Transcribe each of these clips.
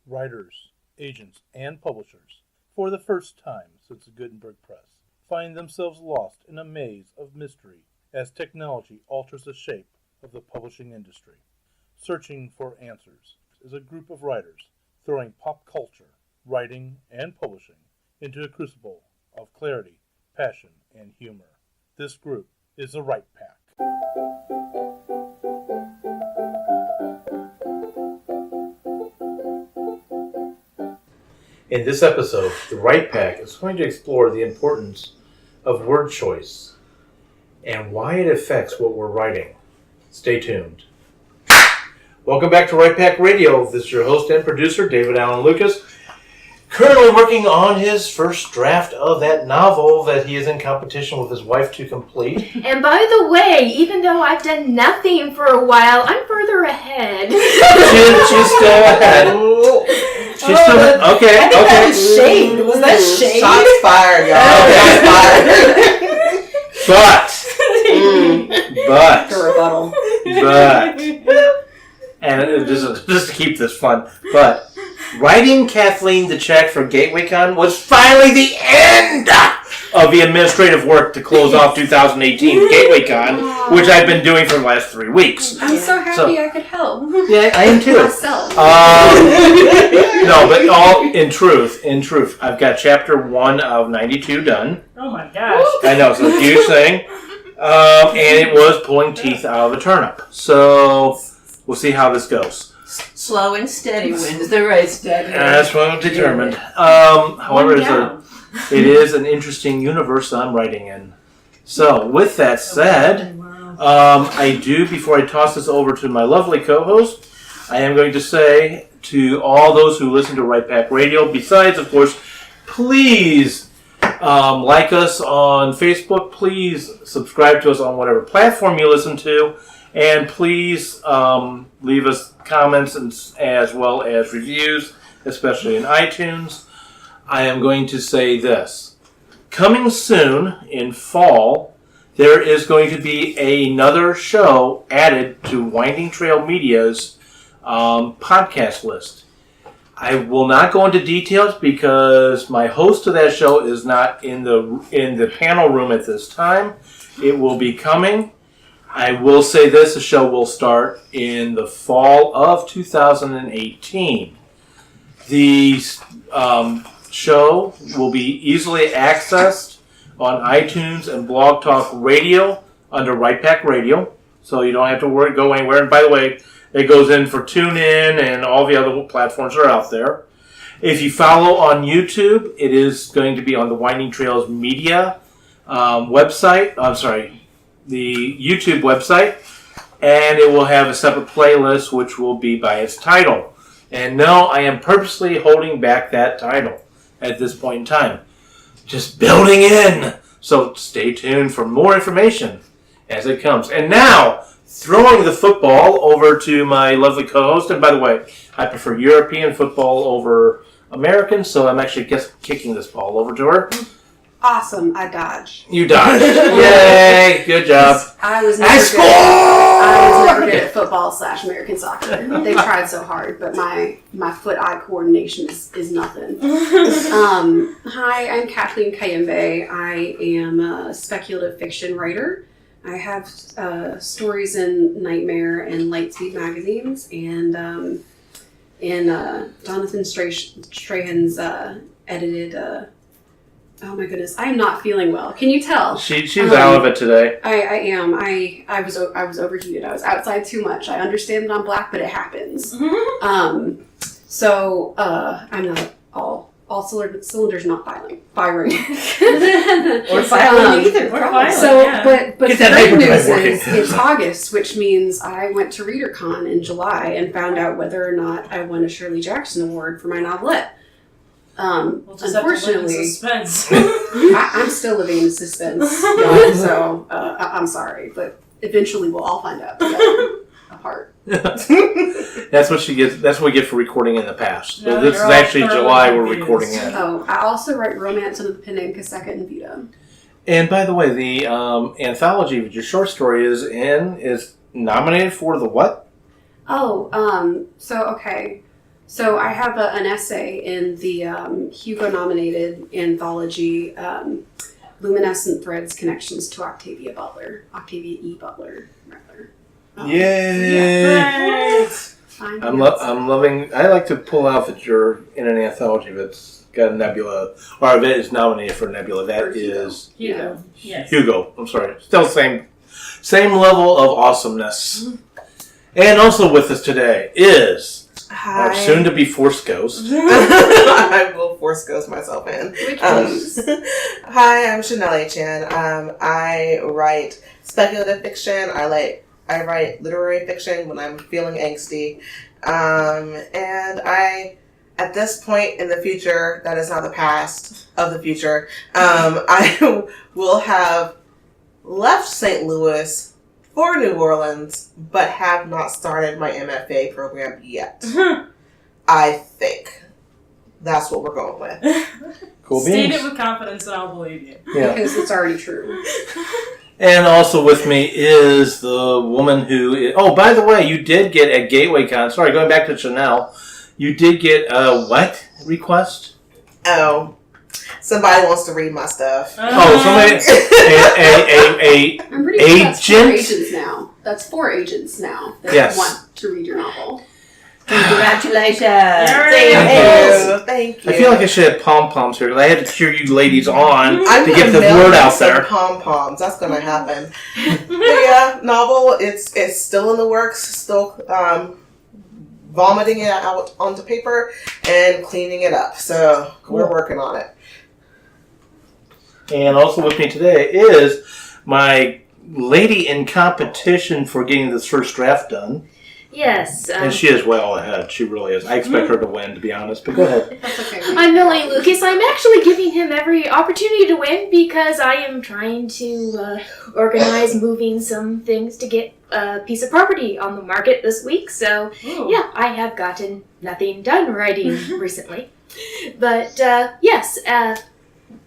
writers, agents, and publishers, for the first time since the Gutenberg Press, find themselves lost in a maze of mystery as technology alters the shape of the publishing industry. Searching for Answers is a group of writers throwing pop culture, writing, and publishing into a crucible of clarity, passion, and humor. This group is the Right Pack. In this episode, the Right Pack is going to explore the importance of word choice and why it affects what we're writing. Stay tuned. Welcome back to Right Pack Radio. This is your host and producer, David Allen Lucas, currently working on his first draft of that novel that he is in competition with his wife to complete. And by the way, even though I've done nothing for a while, I'm further ahead. She's still ahead. She's still ahead. Okay, I think that was shade. Was that shade? Shots fired, y'all. But, and just to keep this fun, but writing Kathleen the check for GatewayCon was finally the end of the administrative work to close off 2018 GatewayCon, which I've been doing for the last 3 weeks. I'm so happy I could help. Yeah, I am too. Myself. No, but all in truth, I've got chapter 1 of 92 done. Oh my gosh. I know, it's a huge thing. And it was pulling teeth out of a turnip. So we'll see how this goes. Slow and steady wins the race, Daddy. That's what I'm determined. However, it is an interesting universe I'm writing in. So, with that said, I do, before I toss this over to my lovely co-host, I am going to say to all those who listen to Right Pack Radio, besides, of course, please like us on Facebook. Please subscribe to us on whatever platform you listen to. And please leave us comments as well as reviews, especially in iTunes. I am going to say this. Coming soon, in fall, there is going to be another show added to Winding Trail Media's podcast list. I will not go into details because my host of that show is not in the panel room at this time. It will be coming. I will say this, the show will start in the fall of 2018. The show will be easily accessed on iTunes and Blog Talk Radio under Right Pack Radio, so you don't have to go anywhere. And by the way, it goes in for TuneIn and all the other platforms that are out there. If you follow on YouTube, it is going to be on the Winding Trails Media website. The YouTube website, and it will have a separate playlist which will be by its title. And no, I am purposely holding back that title at this point in time. Just building in. So stay tuned for more information as it comes. And now, throwing the football over to my lovely co-host. And by the way, I prefer European football over American, so I'm actually kicking this ball over to her. Awesome, I dodged. You dodged. Yay, good job. I was never good at football / American soccer. They tried so hard, but my foot-eye coordination is nothing. Hi, I'm Kathleen Kayembe. I am a speculative fiction writer. I have stories in Nightmare and Lightspeed magazines, and in Jonathan Strahan's edited... oh my goodness, I am not feeling well. Can you tell? She's out of it today. I am. I was overheated. I was outside too much. I understand that I'm black, but it happens. So I'm not all cylinders not firing. Or firing either. But the great news is it's August, which means I went to ReaderCon in July and found out whether or not I won a Shirley Jackson Award for my novelette. We'll just unfortunately, have to suspense. I'm still living in suspense, so I'm sorry, but eventually we'll all find out apart. That's what she gets. That's what we get for recording in the past. So No, this is you're all actually thoroughly July we're confused. recording in. Oh, I also write romance under the pen name Kaseka and Vita. And by the way, the anthology of your short story is nominated for the what? Oh, so okay. So I have an essay in the Hugo-nominated anthology, Luminescent Threads: Connections to Octavia E. Butler, rather. Yay! Fine. I'm loving. I like to pull out that you're in an anthology that's got a Nebula, or that is nominated for Nebula. That is Hugo. Yes. Hugo. I'm sorry. Still same level of awesomeness. And also with us today is our soon-to-be Force Ghost. I will Force Ghost myself in. Which ones? Hi, I'm Chanel Chan. I write speculative fiction. I write literary fiction when I'm feeling angsty. And at this point in the future, that is now the past of the future, I will have left St. Louis for New Orleans, but have not started my MFA program yet. I think. That's what we're going with. Cool State beans. it with confidence and I'll believe you. Yeah. Because it's already true. And also with me is the woman who... Oh, by the way, you did get a Gateway Con. Sorry, going back to Chanel. You did get a what request? Oh. Somebody wants to read my stuff. Oh, somebody... I'm pretty sure that's 4 Agent? agents now. That's 4 agents now that Yes. want to read your novel. Congratulations. Thank you. I feel like I should have pom-poms here, because I had to cheer you ladies on I'm to gonna get the mail word you out some there. Pom-poms. That's gonna happen. But yeah, novel. It's still in the works. Still vomiting it out onto paper and cleaning it up. So we're working on it. And also with me today is my lady in competition for getting this first draft done. Yes. And she is well ahead. She really is. I expect her to win, to be honest. But go ahead. That's okay. I'm Melanie Lucas. I'm actually giving him every opportunity to win because I am trying to organize moving some things to get a piece of property on the market this week. So, yeah, I have gotten nothing done writing recently. But, yes,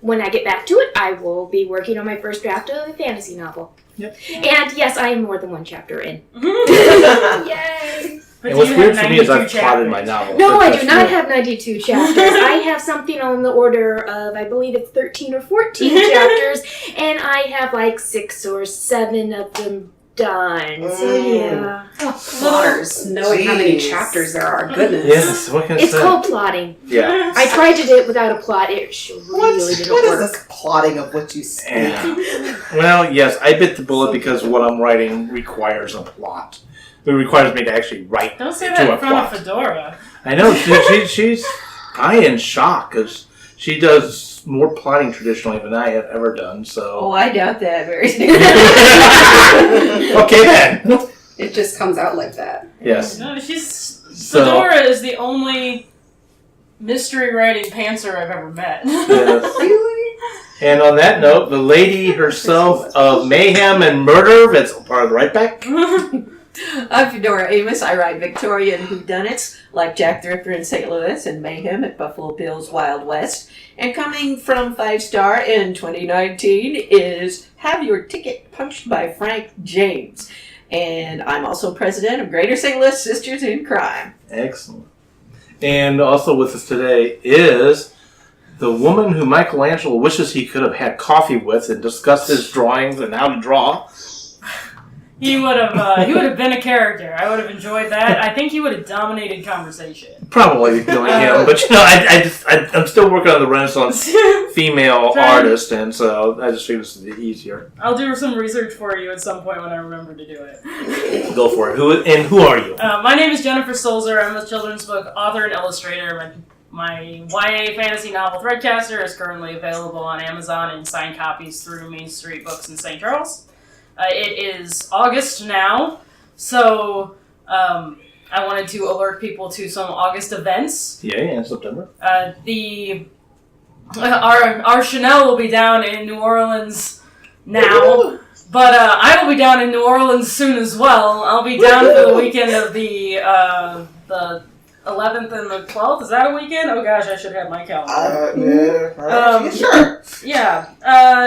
when I get back to it, I will be working on my first draft of a fantasy novel. Yep. And, yes, I am more than one chapter in. Yay! But And what's you weird have for me is I've 92 plotted my chapters. novel. No, I That's do not weird. have 92 chapters. I have something on the order of, I believe it's 13 or 14 chapters, and I have like 6 or 7 of them done. So, yeah. Plotters, knowing how many Jeez. chapters there are. Goodness. Yes, what can I It's say? called plotting. Yeah. I tried to do it without a plot. It really didn't What is work. this plotting of what you say? Yeah. Well, yes, I bit the bullet because what I'm writing requires a plot. It requires me to actually write Don't say to that a in front plot. of Fedora. I know, she's probably in shock because she does more plotting traditionally than I have ever done, Oh, so... I doubt that very Okay then! It just comes out like that. Yes. No, So- Fedora is the only mystery writing pantser I've ever met. Yes. Really? And on that note, the lady herself of mayhem and murder, that's part of the right back. I'm Fedora Amos. I write Victorian whodunits like Jack the Ripper in St. Louis and Mayhem at Buffalo Bill's Wild West. And coming from 5 Star in 2019 is Have Your Ticket Punched by Frank James. And I'm also president of Greater St. Louis Sisters in Crime. Excellent. And also with us today is the woman who Michelangelo wishes he could have had coffee with and discussed his drawings and how to draw. He would have been a character. I would have enjoyed that. I think he would have dominated conversation. Probably knowing him, but I'm still working on the Renaissance female artist, and so I just figured this would be easier. I'll do some research for you at some point when I remember to do it. Go for it. Who are you? My name is Jennifer Sulzer. I'm a children's book author and illustrator. My YA fantasy novel Threadcaster is currently available on Amazon in signed copies through Main Street Books in St. Charles. It is August now, so I wanted to alert people to some August events. Yeah, in September. Our Chanel will be down in New Orleans now, but I will be down in New Orleans soon as well. I'll be down for the weekend of the 11th and the 12th. Is that a weekend? Oh gosh, I should have my calendar. Yeah. Sure. Yeah.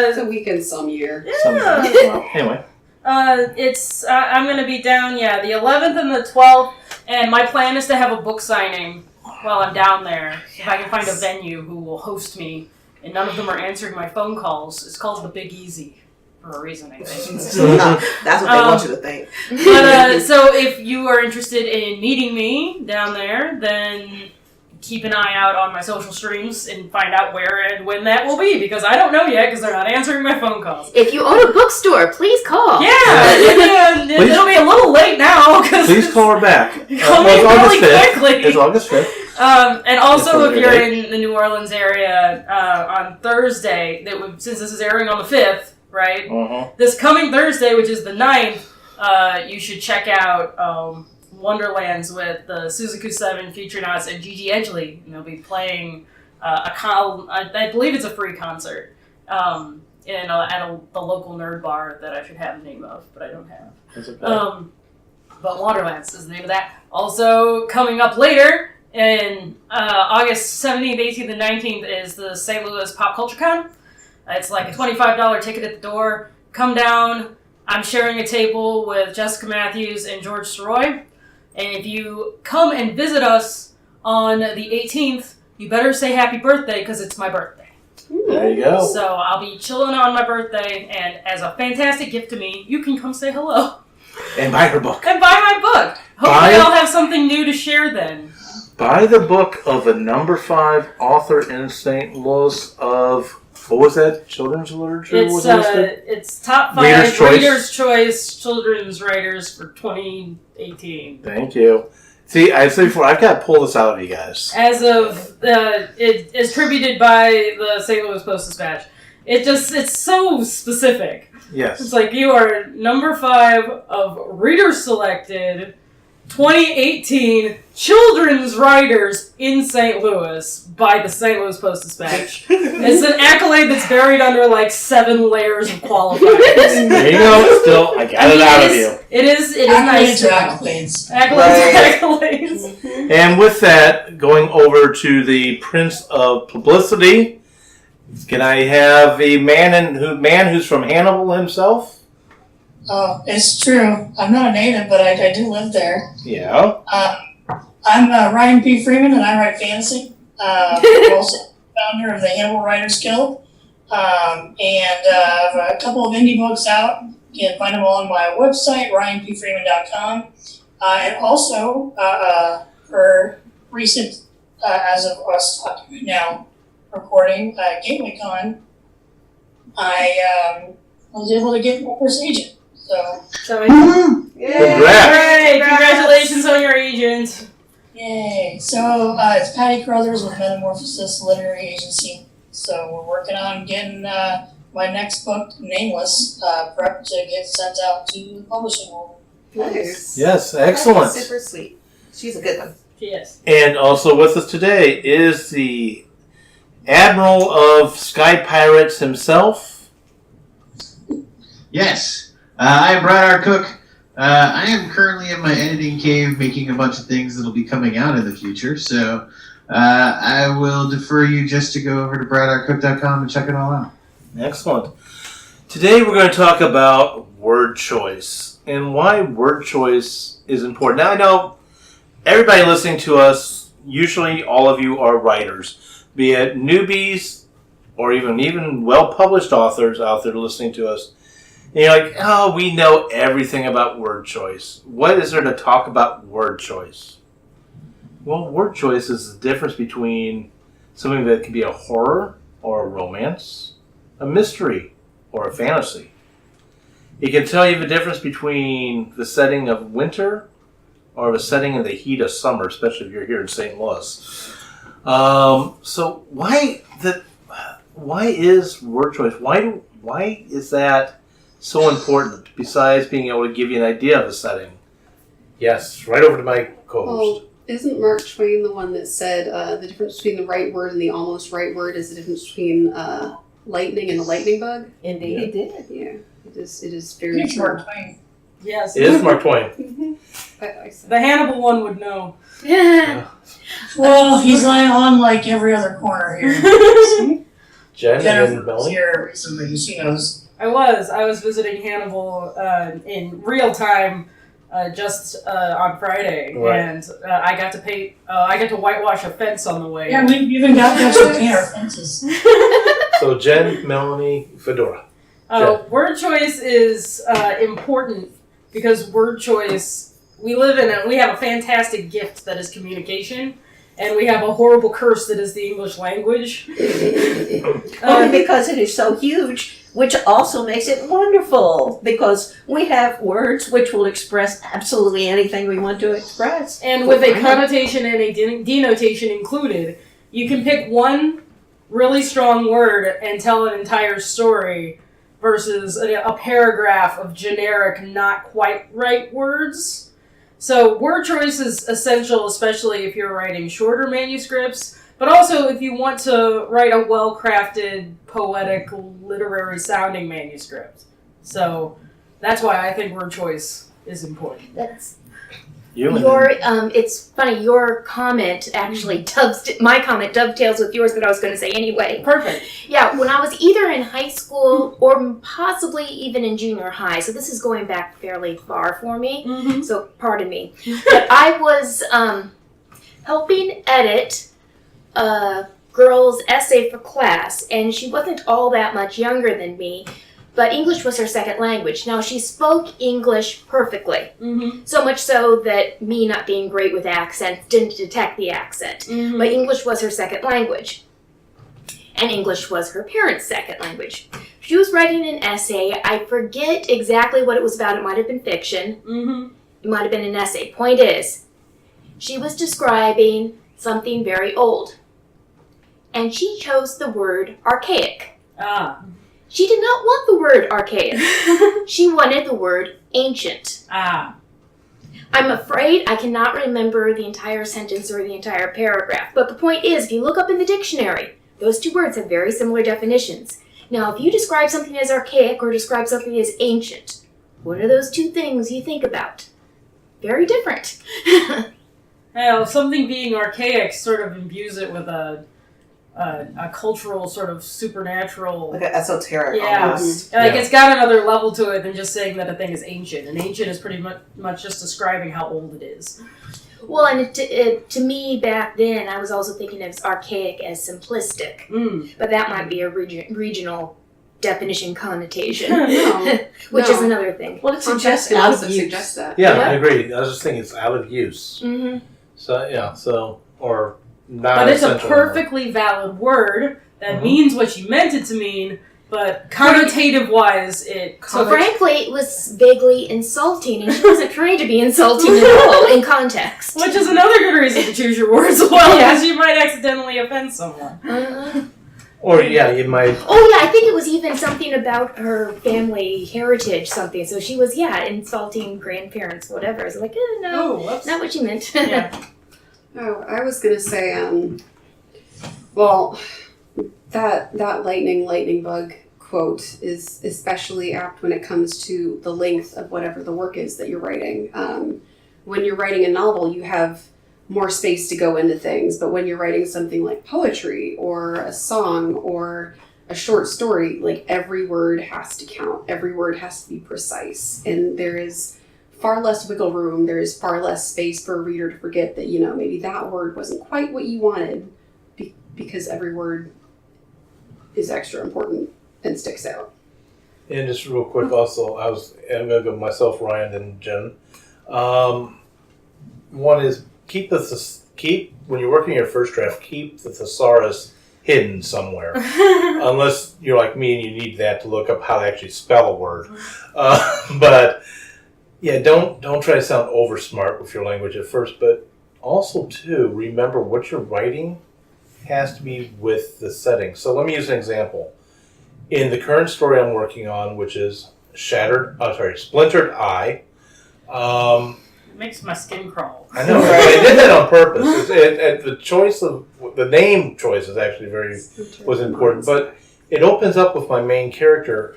It's a weekend some year. Well, anyway. I'm gonna be down, the 11th and the 12th, and my plan is to have a book signing while I'm down there, if I can find a venue who will host me, and none of them are answering my phone calls, it's called the Big Easy for a reason, I think. No, that's what they want you to think. But so if you are interested in meeting me down there, then keep an eye out on my social streams and find out where and when that will be, because I don't know yet because they're not answering my phone calls. If you own a bookstore, please call. Yeah, it'll be a little late now. Please call her back. Call me really quickly. It's August 5th. And also, if you're in the New Orleans area on Thursday, since this is airing on the 5th, right? Uh-huh. This coming Thursday, which is the 9th, you should check out Wonderlands with the Suzaku 7 Futronauts and Gigi Edgley. And they'll be playing I believe it's a free concert at the local nerd bar that I should have the name of, but I don't have. That's okay. But Wonderlands is the name of that. Also, coming up later, in August 17th, 18th, and 19th is the St. Louis Pop Culture Con. It's like a $25 ticket at the door. Come down. I'm sharing a table with Jessica Matthews and George Soroy. And if you come and visit us on the 18th, you better say happy birthday because it's my birthday. There you go. So I'll be chilling on my birthday, and as a fantastic gift to me, you can come say hello. And buy her book. And buy my book. Hopefully I'll have something new to share then. Buy the book of a number 5 author in St. Louis of, what was that? Children's literature? It's top 5 Reader's Choice children's writers for 2018. Thank you. See, I said before, I've got to pull this out of you guys. As of, it is tributed by the St. Louis Post-Dispatch. It's so specific. Yes. It's like you are number 5 of Reader Selected 2018 children's writers in St. Louis by the St. Louis Post-Dispatch. It's an accolade that's buried under like 7 layers of qualifiers. There you go. Still, I got it out of you. It is nice. Accolades. Accolades. And with that, going over to the Prince of Publicity, can I have a man who's from Hannibal himself? Oh, it's true. I'm not a native, but I do live there. Yeah. I'm Ryan P. Freeman, and I write fantasy. I'm also founder of the Hannibal Writers Guild. And I have a couple of indie books out. You can find them all on my website, ryanpfreeman.com. And also, for recent, as of us talking right now, recording GatewayCon, I was able to get my first agent. So Congrats. Great! Congratulations on your agent. Yay! So it's Patty Carruthers with Metamorphosis Literary Agency. So we're working on getting my next book, Nameless, prepped to get sent out to the publishing world. Nice. Yes, excellent. Super sweet. She's a good one. Yes. And also with us today is the Admiral of Sky Pirates himself. Yes. I am Brad R. Cook. I am currently in my editing cave making a bunch of things that will be coming out in the future, so I will defer you just to go over to bradrcook.com and check it all out. Excellent. Today we're going to talk about word choice and why word choice is important. Now I know everybody listening to us, usually all of you are writers, be it newbies or even well-published authors out there listening to us. And you're like, oh, we know everything about word choice. What is there to talk about word choice? Well, word choice is the difference between something that can be a horror or a romance, a mystery or a fantasy. It can tell you the difference between the setting of winter or the setting in the heat of summer, especially if you're here in St. Louis. So why is word choice? Why is that so important, besides being able to give you an idea of the setting? Yes, right over to my co-host. Well, isn't Mark Twain the one that said the difference between the right word and the almost right word is the difference between lightning and a lightning bug? Indeed, he did. Yeah, it is very It's true. Mark Twain. Yes. It is Mark Twain. The Hannibal one would know. Well, he's on like every other corner here. Jen and Jennifer was Melanie. here recently. She knows. I was visiting Hannibal in real time just on Friday, Right. and I got to pay. I got to whitewash a fence on the way. Yeah, we've even got those to paint our fences. So Jen, Melanie, Fedora. Word choice is important because word choice. We have a fantastic gift that is communication, and we have a horrible curse that is the English language. Only because it is so huge, which also makes it wonderful, because we have words which will express absolutely anything we want to express. And with a connotation and a denotation included, you can pick one really strong word and tell an entire story versus a paragraph of generic, not quite right words. So word choice is essential, especially if you're writing shorter manuscripts, but also if you want to write a well-crafted, poetic, literary-sounding manuscript. So that's why I think word choice is important. That's You it's funny, your comment actually my comment dovetails with yours that I was going to say anyway. Perfect. Yeah, when I was either in high school or possibly even in junior high, so this is going back fairly far for me, Mm-hmm. so pardon me, but I was helping edit a girl's essay for class, and she wasn't all that much younger than me, but English was her second language. Now, she spoke English perfectly. Mm-hmm. So much so that me not being great with accents didn't detect the accent. Mm-hmm. But English was her second language. And English was her parents' second language. She was writing an essay. I forget exactly what it was about. It might have been fiction. Mm-hmm. It might have been an essay. Point is, she was describing something very old. And she chose the word archaic. Ah. She did not want the word archaic. She wanted the word ancient. Ah. I'm afraid I cannot remember the entire sentence or the entire paragraph. But the point is, if you look up in the dictionary, those two words have very similar definitions. Now, if you describe something as archaic or describe something as ancient, what are those two things you think about? Very different. Well, something being archaic sort of imbues it with a cultural sort of supernatural. Like an esoteric Yeah. almost. Like Yeah. it's got another level to it than just saying that a thing is ancient. And ancient is pretty much just describing how old it is. Well, and to me back then, I was also thinking of archaic as simplistic. Mm. But that might be a regional definition connotation, No. which No. is another thing. Well, it's Context just can out also of use. suggest that. Yeah, What? I agree. I was just thinking it's out of use. Mm-hmm. So yeah, or not. But it's a essential perfectly valid word that Mhm. means what you meant it to mean, but connotative-wise, it... So frankly, it was vaguely insulting, and she wasn't trying to be insulting at all in context. Which is another good reason to choose your words well, Yeah. because you might accidentally offend someone. Or yeah, you might. Oh yeah, I think it was even something about her family heritage, something. So she was, insulting grandparents, whatever. I was like, no, Oh, whoops. not what you meant. Yeah. Oh, I was gonna say, well, that lightning bug quote is especially apt when it comes to the length of whatever the work is that you're writing. When you're writing a novel, you have more space to go into things, but when you're writing something like poetry or a song or a short story, like every word has to count. Every word has to be precise, and there is far less wiggle room. There is far less space for a reader to forget that, maybe that word wasn't quite what you wanted because every word is extra important and sticks out. And just real quick, also, I'm gonna go myself, Ryan, and Jen. One is keep when you're working your first draft, keep the thesaurus hidden somewhere, unless you're like me and you need that to look up how to actually spell a word. But yeah, don't try to sound over smart with your language at first, but also too remember what you're writing has to be with the setting. So let me use an example. In the current story I'm working on, which is Splintered Eye. It makes my skin crawl. I know, right? I did that on purpose. The choice of the name choice is actually was important, but it opens up with my main character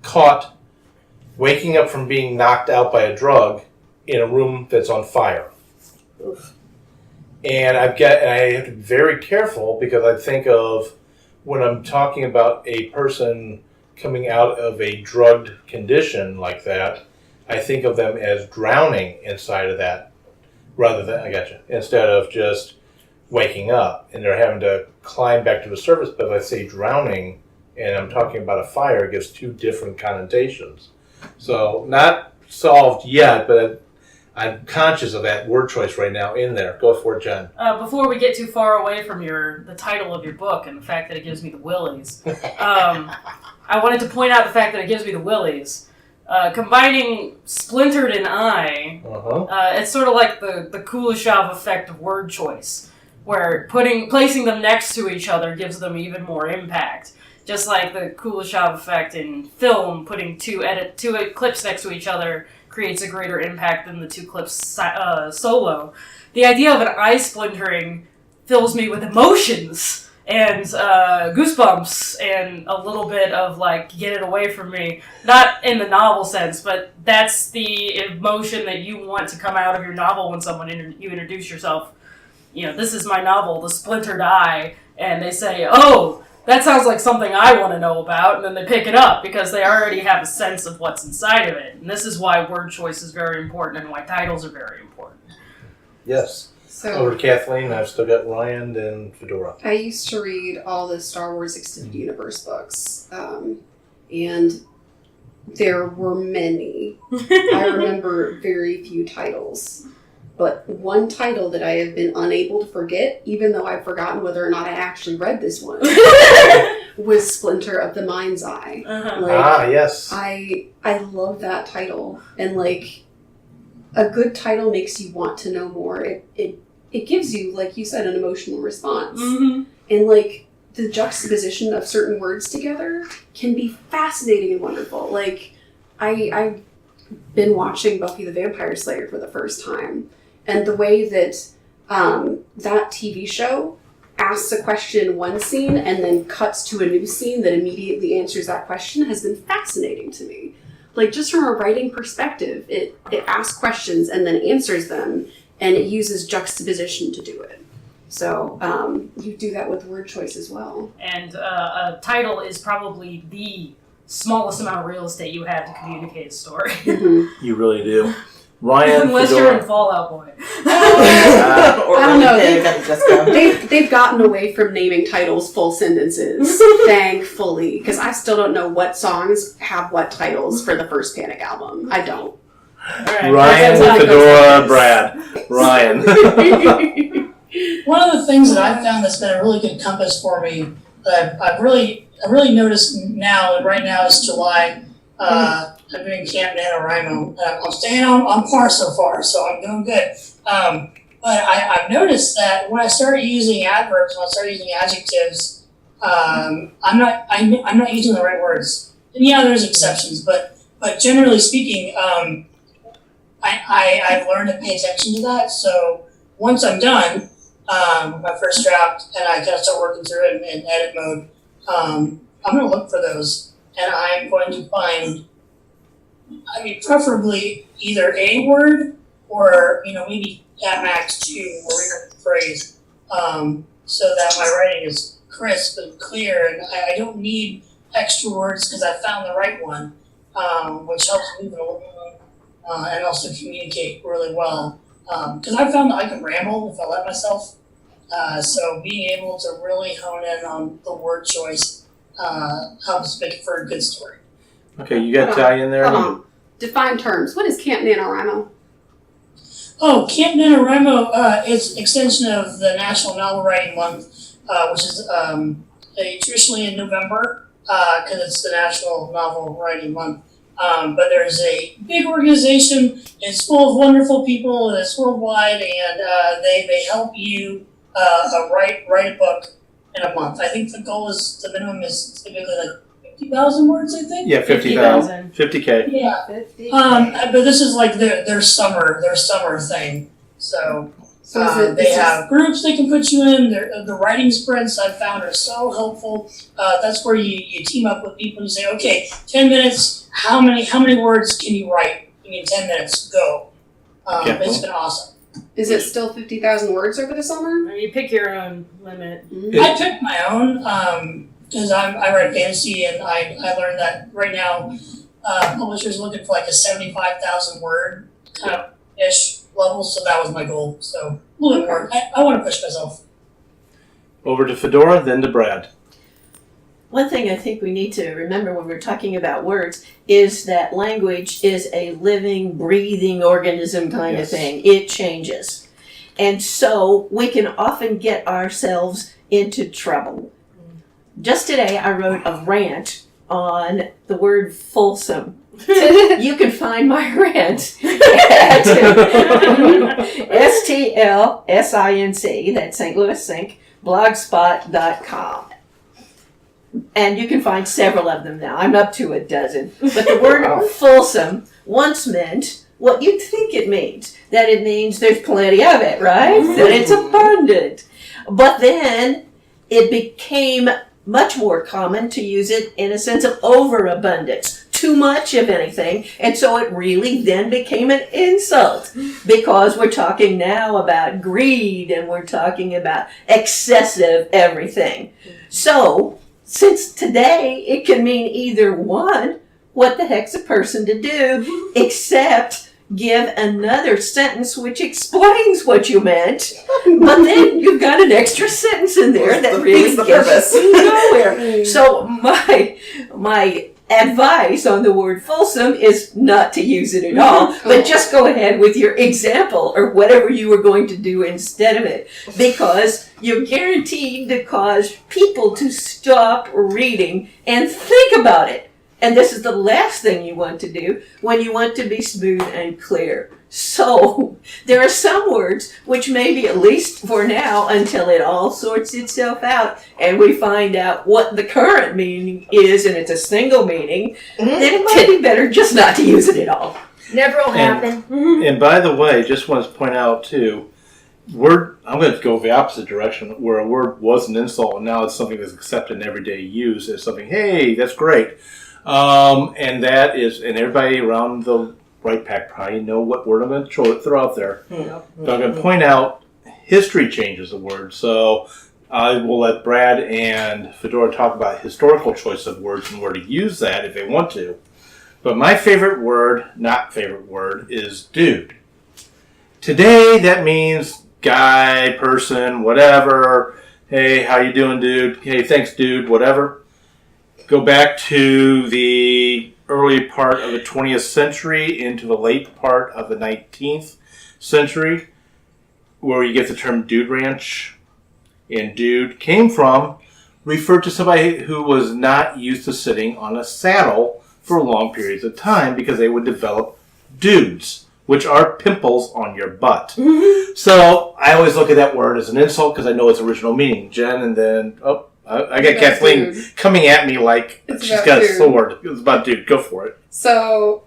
caught waking up from being knocked out by a drug in a room that's on fire. Oof. And I have to be very careful because I think of when I'm talking about a person coming out of a drugged condition like that, I think of them as drowning inside of that, rather than instead of just waking up and they're having to climb back to the surface. But if I say drowning, and I'm talking about a fire, it gives two different connotations. So not solved yet, but I'm conscious of that word choice right now in there. Go for it, Jen. Before we get too far away from the title of your book and the fact that it gives me the willies, I wanted to point out the fact that it gives me the willies. Combining Splintered and I, it's sort of like the Kuleshov effect of word choice, where placing them next to each other gives them even more impact. Just like the Kuleshov effect in film, putting two clips next to each other creates a greater impact than the two clips solo. The idea of an eye splintering fills me with emotions and goosebumps and a little bit of like, get it away from me. Not in the novel sense, but that's the emotion that you want to come out of your novel when you introduce yourself. This is my novel, The Splintered Eye, and they say, oh, that sounds like something I want to know about, and then they pick it up because they already have a sense of what's inside of it. And this is why word choice is very important and why titles are very important. Yes. So Over to Kathleen. I've still got Ryan and Fedora. I used to read all the Star Wars Extended Universe books, and there were many. I remember very few titles. But one title that I have been unable to forget, even though I've forgotten whether or not I actually read this one, was Splinter of the Mind's Eye. Yes. I love that title. And a good title makes you want to know more. It gives you, like you said, an emotional response. Mm-hmm. And the juxtaposition of certain words together can be fascinating and wonderful. I've been watching Buffy the Vampire Slayer for the first time. And the way that that TV show asks a question in one scene and then cuts to a new scene that immediately answers that question has been fascinating to me. Just from a writing perspective, it asks questions and then answers them, and it uses juxtaposition to do it. So you do that with word choice as well. And a title is probably the smallest amount of real estate you have to communicate a story. Mm-hmm. You really do. Ryan, unless Fedora. you're in Fallout Boy. I don't know. They've gotten away from naming titles full sentences, thankfully, because I still don't know what songs have what titles for the first Panic album. I don't. Right. Ryan, Fedora, Brad. Ryan. One of the things that I've found that's been a really good compass for me that I've really noticed now, and right now is July. I'm doing Camp NaNoWriMo. I'm staying on par so far, so I'm doing good. But I've noticed that when I start using adverbs, when I start using adjectives, I'm not using the right words. And yeah, there's exceptions, but generally speaking, I've learned to pay attention to that. So once I'm done with my first draft and I kind of start working through it in edit mode, I'm going to look for those, and I'm going to find, preferably either a word or, maybe at max two or even a phrase, so that my writing is crisp and clear, and I don't need extra words because I found the right one, which helps move it along and also communicate really well. Because I found that I can ramble if I let myself, so being able to really hone in on the word choice helps make it for a good story. Okay, you got Ty in there? Hold on. Define terms. What is Camp NaNoWriMo? Oh, Camp NaNoWriMo is extension of the National Novel Writing Month, which is traditionally in November, because it's the National Novel Writing Month. But there's a big organization. It's full of wonderful people, and it's worldwide, and they help you write a book in a month. I think the minimum is typically like 50,000 words, I think. Yeah, 50,000. 50K. Yeah. But this is like their summer thing. So they have groups they can put you in. The writing sprints I've found are so helpful. That's where you team up with people and you say, okay, 10 minutes. How many words can you write in 10 minutes? Go. It's been awesome. Is it still 50,000 words over the summer? You pick your own limit. Mm-hmm. I picked my own because I write fantasy, and I learned that right now publishers looking for like a 75,000 word kind of ish level, so that was my goal. So a little bit more. I want to push myself. Over to Fedora, then to Brad. One thing I think we need to remember when we're talking about words is that language is a living, breathing organism kind of thing. It changes. And so we can often get ourselves into trouble. Just today I wrote a rant on the word fulsome. You can find my rant at STLSINC, that's St. Louis Sync, blogspot.com. And you can find several of them now. I'm up to a dozen. But the word fulsome once meant what you'd think it means. That it means there's plenty of it, right? That it's abundant. But then it became much more common to use it in a sense of overabundance. Too much of anything. And so it really then became an insult. Because we're talking now about greed and we're talking about excessive everything. So since today it can mean either one, what the heck's a person to do except give another sentence which explains what you meant, but then you've got an extra sentence in there that really gets you nowhere. So my advice on the word fulsome is not to use it at all, but just go ahead with your example or whatever you were going to do instead of it, because you're guaranteed to cause people to stop reading and think about it. And this is the last thing you want to do when you want to be smooth and clear. So there are some words which maybe, at least for now, until it all sorts itself out and we find out what the current meaning is and it's a single meaning, then it might be better just not to use it at all. Never will happen. And by the way, just want to point out too, I'm going to go the opposite direction, where a word was an insult and now it's something that's accepted in everyday use as something, hey, that's great. And that is, and everybody around the right pack probably know what word I'm going to throw out there. But I'm going to point out history changes a word. So I will let Brad and Fedora talk about historical choice of words and where to use that if they want to. But my favorite word, not favorite word, is dude. Today that means guy, person, whatever. Hey, how you doing, dude? Hey, thanks, dude, whatever. Go back to the early part of the 20th century into the late part of the 19th century, where you get the term dude ranch. And dude came from, referred to somebody who was not used to sitting on a saddle for long periods of time because they would develop dudes, which are pimples on your butt. So I always look at that word as an insult because I know its original meaning. Jen, and then, I got Kathleen coming at me like she's got a sword. It was about dude. Go for it. So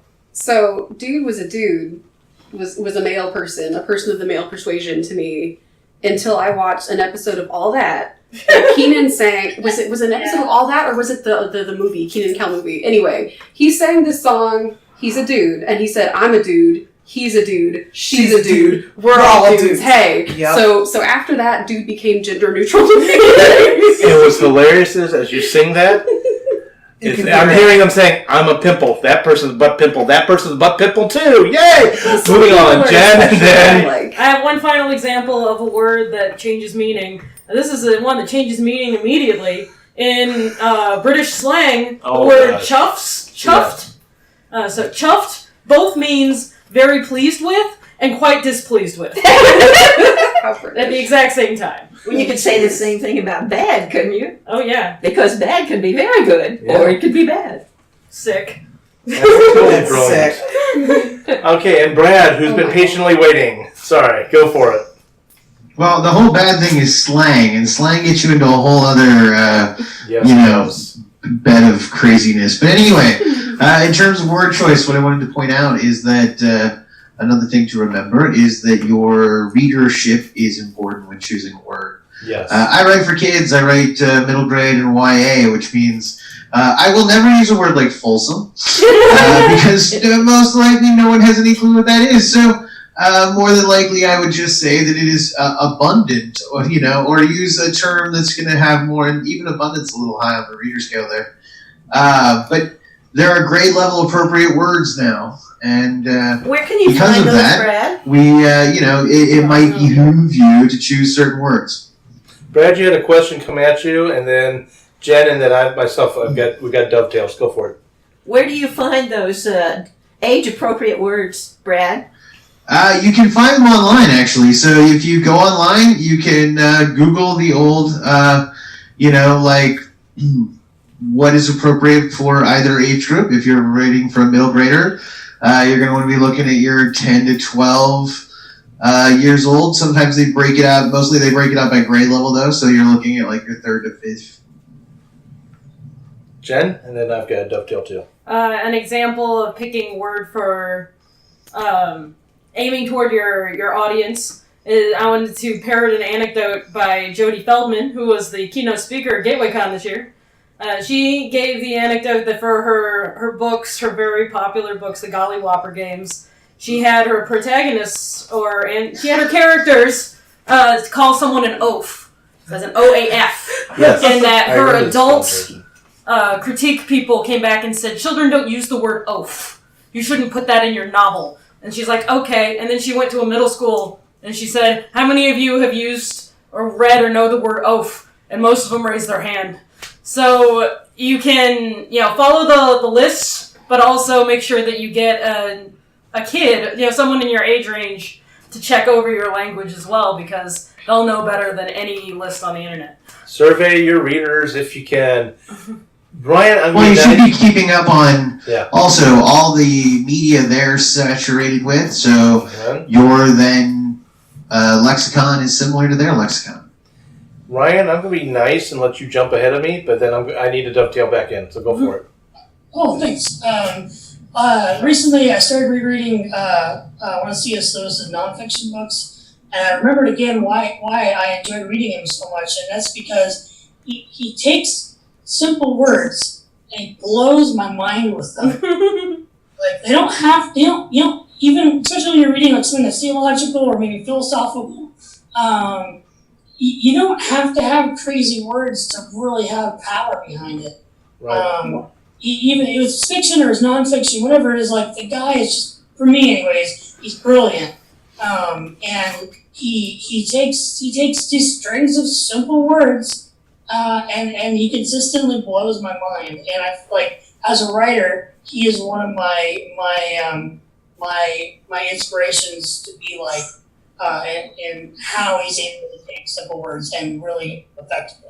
dude was a dude, was a male person, a person of the male persuasion to me, until I watched an episode of All That. And Keenan sang, was it an episode of All That, or was it the movie, Keenan and Kel movie? Anyway, he sang this song, He's a Dude, and he said, I'm a dude, he's a dude, she's a dude, we're all dudes. Hey. Yep. So after that, dude became gender neutral to me. It was hilarious as you sing that. I'm hearing them saying, I'm a pimple. That person's butt pimple. That person's butt pimple too. Yay! Moving on, Jen, and then... I have one final example of a word that changes meaning. This is the one that changes meaning immediately. In British slang, the word chuffed. So chuffed both means very pleased with and quite displeased with. At the exact same time. Well, you could say the same thing about bad, couldn't you? Oh, yeah. Because bad can be very good, or it could be bad. Sick. That's totally brilliant. Okay, and Brad, who's been patiently waiting. Sorry, go for it. Well, the whole bad thing is slang, and slang gets you into a whole other, bed of craziness. But anyway, in terms of word choice, what I wanted to point out is that another thing to remember is that your readership is important when choosing a word. Yes. I write for kids. I write middle grade and YA, which means I will never use a word like fulsome because most likely no one has any clue what that is. So more than likely, I would just say that it is abundant, or use a term that's going to have more. And even abundance a little high on the reader scale there. But there are grade level appropriate words now, and Where can you because find of those, that, Brad? we it might behoove you to choose certain words. Brad, you had a question come at you, and then Jen, and then I myself. We got dovetails. Go for it. Where do you find those age-appropriate words, Brad? You can find them online, actually. So if you go online, you can Google the old, what is appropriate for either age group. If you're rating for a middle grader, you're going to want to be looking at your 10 to 12 years old. Sometimes they break it out. Mostly they break it out by grade level, though. So you're looking at like your 3rd to 5th. Jen, and then I've got a dovetail too. An example of picking word for aiming toward your audience is I wanted to parrot an anecdote by Jodie Feldman, who was the keynote speaker at GatewayCon this year. She gave the anecdote that for her books, her very popular books, the Golly Whopper games, she had her protagonists and she had her characters call someone an oaf, as an OAF, Yes. and that I her remember this adult conversation. critique people came back and said, children don't use the word oaf. You shouldn't put that in your novel. And she's like, okay. And then she went to a middle school and she said, how many of you have used or read or know the word oaf? And most of them raised their hand. So you can, follow the list, but also make sure that you get a kid, someone in your age range to check over your language as well, because they'll know better than any list on the internet. Survey your readers if you can. Brian, Well, you should be keeping up on Yeah. also all the media they're saturated with. So your then lexicon is similar to their lexicon. Ryan, I'm going to be nice and let you jump ahead of me, but then I need to dovetail back in, so go for it. Oh, thanks. Recently, I started rereading one of C.S. Lewis's nonfiction books, and I remembered again why I enjoyed reading him so much, and that's because he takes simple words and he blows my mind with them. Like they don't have, even especially when you're reading like something that's theological or maybe philosophical. You don't have to have crazy words to really have power behind it. Right. Even if it's fiction or it's nonfiction, whatever it is, like the guy is just, for me anyways, he's brilliant. And he takes these strings of simple words, and he consistently blows my mind. And I feel like as a writer, he is one of my inspirations to be like, and how he's able to take simple words and really effectively.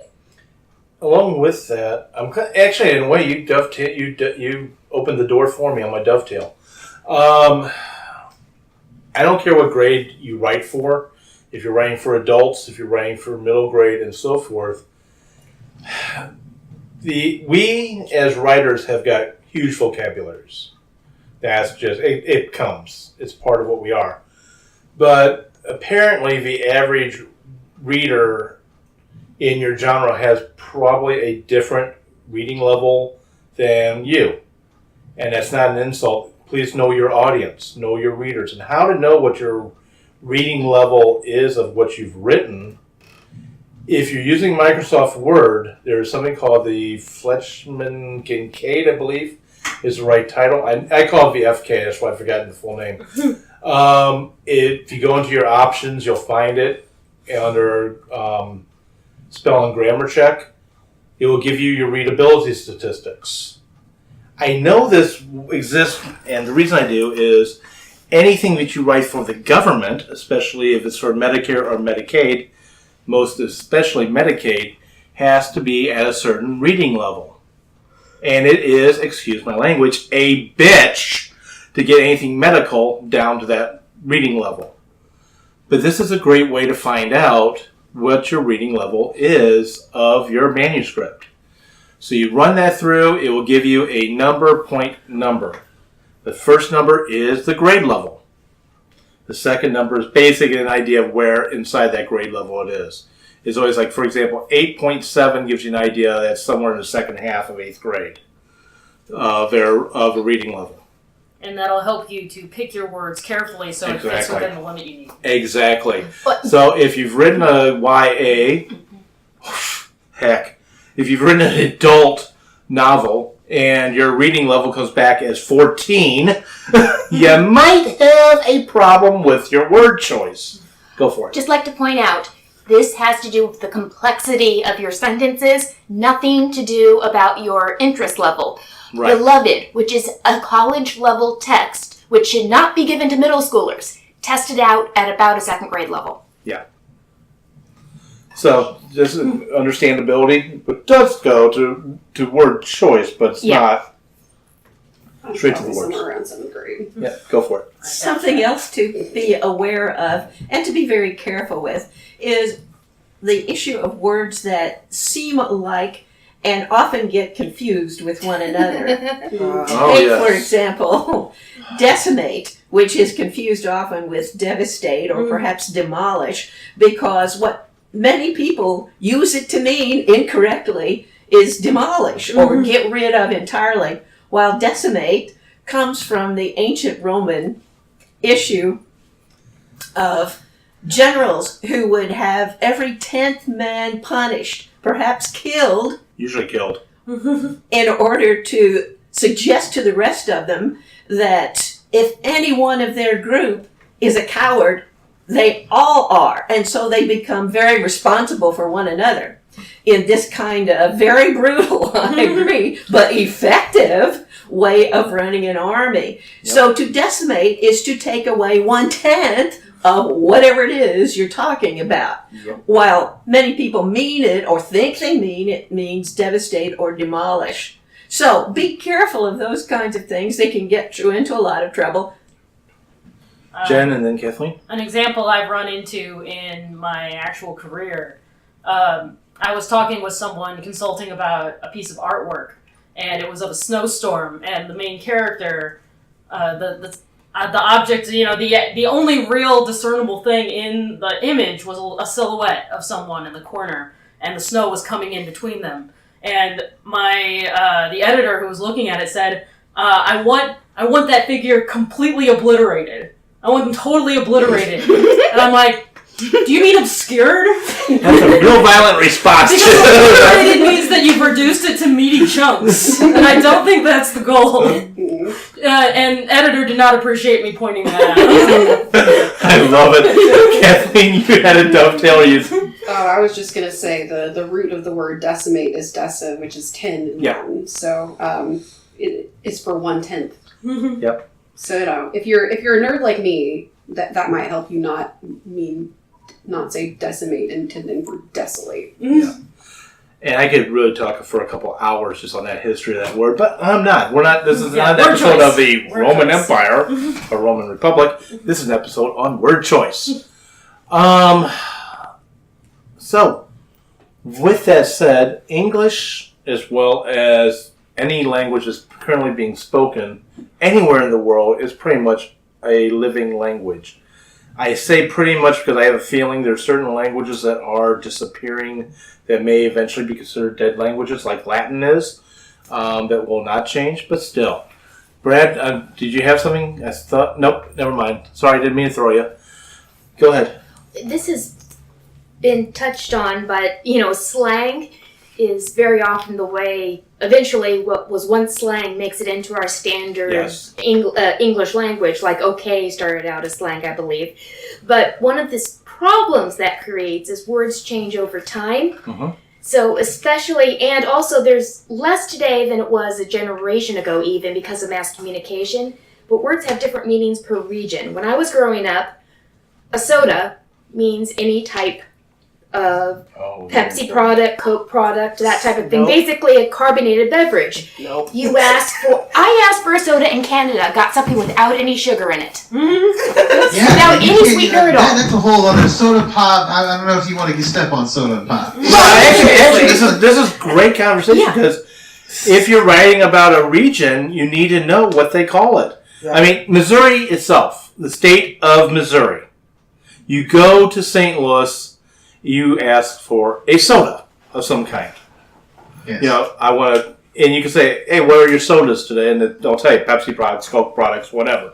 Along with that, actually in a way you opened the door for me on my dovetail. I don't care what grade you write for. If you're writing for adults, if you're writing for middle grade, and so forth. We as writers have got huge vocabularies. That's just it comes. It's part of what we are. But apparently, the average reader in your genre has probably a different reading level than you. And that's not an insult. Please know your audience, know your readers. And how to know what your reading level is of what you've written. If you're using Microsoft Word, there's something called the Fletchman-Kincaid, I believe, is the right title. I call it the FK, that's why I've forgotten the full name. If you go into your options, you'll find it under spell and grammar check. It will give you your readability statistics. I know this exists, and the reason I do is anything that you write for the government, especially if it's for Medicare or Medicaid, most especially Medicaid, has to be at a certain reading level. And it is, excuse my language, a bitch to get anything medical down to that reading level. But this is a great way to find out what your reading level is of your manuscript. So you run that through, it will give you a point number. The first number is the grade level. The second number is basically an idea of where inside that grade level it is. It's always like, for example, 8.7 gives you an idea that's somewhere in the second half of 8th grade of a reading level. And that'll help you to pick your words carefully so it fits within the limit you need. Exactly. So if you've written a YA, heck, if you've written an adult novel and your reading level comes back as 14, you might have a problem with your word choice. Go for it. Just like to point out, this has to do with the complexity of your sentences, nothing to do about your interest level. Right. Beloved, which is a college-level text, which should not be given to middle schoolers, tested out at about a second grade level. Yeah. So, this is understandability, but does go to word choice, but it's not straight to the words. Somewhere around 7th grade. Yeah, go for it. Something else to be aware of and to be very careful with is the issue of words that seem alike and often get confused with one another. Oh, Take, yes. for example, decimate, which is confused often with devastate or perhaps demolish, because what many people use it to mean incorrectly is demolish or get rid of entirely, while decimate comes from the ancient Roman issue of generals who would have every 10th man punished, perhaps killed, Usually killed. in order to suggest to the rest of them that if any one of their group is a coward, they all are. And so they become very responsible for one another in this kind of very brutal, I agree, but effective way of running an army. Yep. So to decimate is to take away 1/10 of whatever it is you're talking about. Yep. While many people mean it or think they mean it means devastate or demolish. So be careful of those kinds of things. They can get you into a lot of trouble. Jen and then Kathleen. An example I've run into in my actual career, I was talking with someone consulting about a piece of artwork, and it was of a snowstorm, and the main character, the object, the only real discernible thing in the image was a silhouette of someone in the corner, and the snow was coming in between them. And the editor who was looking at it said, I want that figure completely obliterated. I want them totally obliterated. And I'm like, do you mean obscured? That's a real violent response. Because obliterated means that you've reduced it to meaty chunks. And I don't think that's the goal. And editor did not appreciate me pointing that out. I love it. Kathleen, you had a dovetail. Oh, I was just gonna say the root of the word decimate is deci, which is 10 in Latin. So it is for 1/10. Yep. So if you're a nerd like me, that might help you not say decimate intending for desolate. Yeah. And I could really talk for a couple hours just on that history of that word, but I'm not. We're not. This is not an episode choice. of the Word Roman choice. Empire or Roman Republic. This is an episode on word choice. So, with that said, English, as well as any language that's currently being spoken anywhere in the world, is pretty much a living language. I say pretty much because I have a feeling there's certain languages that are disappearing that may eventually be considered dead languages, like Latin is, that will not change, but still. Brad, did you have something? I thought, nope, never mind. Sorry, didn't mean to throw you. Go ahead. This has been touched on, but, slang is very often the way, eventually, what was once slang makes it into our standard Yes. English language, like okay started out as slang, I believe. But one of the problems that creates is words change over time. Mhm. So especially, and also there's less today than it was a generation ago even because of mass communication, but words have different meanings per region. When I was growing up, a soda means any type of Pepsi product, Coke product, that type of thing. Nope. Basically a carbonated beverage. Nope. I asked for a soda in Canada, got something without any sugar in it. Yeah, Without you any can- sweetener at all. That's a whole other soda pop. I don't know if you want to step on soda and pop. Actually, this is great conversation Yeah. because if you're writing about a region, you need to know what they call it. Yeah. I mean, Missouri itself, the state of Missouri. You go to St. Louis, you ask for a soda of some kind. Yes. I want to, and you can say, hey, what are your sodas today? And they'll tell you Pepsi products, Coke products, whatever.